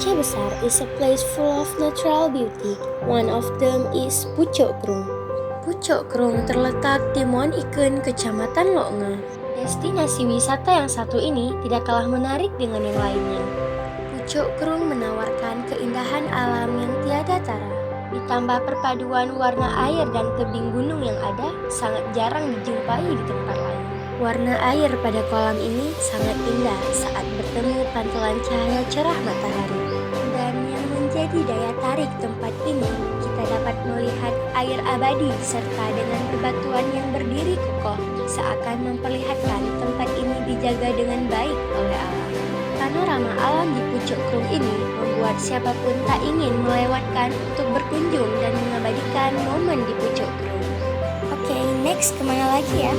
Aceh Besar is a place full of natural beauty. One of them is Pucuk Krung. Pucuk Krung terletak di Muan Ikeun, Kecamatan Loknge. Destinasi wisata yang satu ini tidak kalah menarik dengan yang lainnya. Pucuk Krung menawarkan keindahan alam yang tiada tara. Ditambah perpaduan warna air dan tebing gunung yang ada, sangat jarang dijumpai di tempat lain. Warna air pada kolam ini sangat indah saat bertemu pantulan cahaya cerah matahari. Dan yang menjadi daya tarik tempat ini, kita dapat melihat air abadi serta dengan bebatuan yang berdiri kokoh, seakan memperlihatkan tempat ini dijaga dengan baik oleh alam. Panorama alam di Pucuk Krung ini membuat siapapun tak ingin melewatkan untuk berkunjung dan mengabadikan momen di Pucuk Krung. Oke, next kemana lagi ya?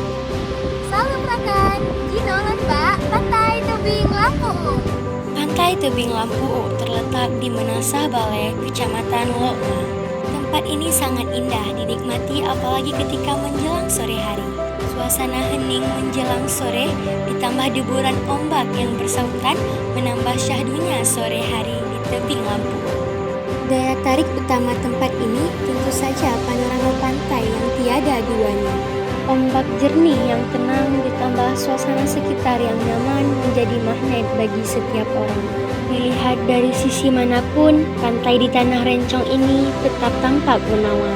Salam rekan, Ginongan Pak, Pantai Tebing Lampu. Pantai Tebing Lampu terletak di Menasah Bale, Kecamatan Loknge. Tempat ini sangat indah dinikmati apalagi ketika menjelang sore hari. Suasana hening menjelang sore ditambah deburan ombak yang bersautan menambah syahdunya sore hari di tebing lampu. Daya tarik utama tempat ini tentu saja panorama pantai yang tiada duanya. Ombak jernih yang tenang ditambah suasana sekitar yang nyaman menjadi magnet bagi setiap orang. Dilihat dari sisi manapun, pantai di Tanah Rencong ini tetap tampak menawan.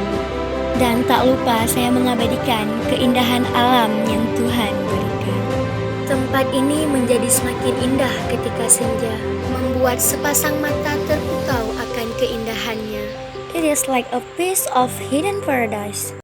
Dan tak lupa saya mengabadikan keindahan alam yang Tuhan berikan. Tempat ini menjadi semakin indah ketika senja, membuat sepasang mata terpukau akan keindahannya. It is like a piece of hidden paradise.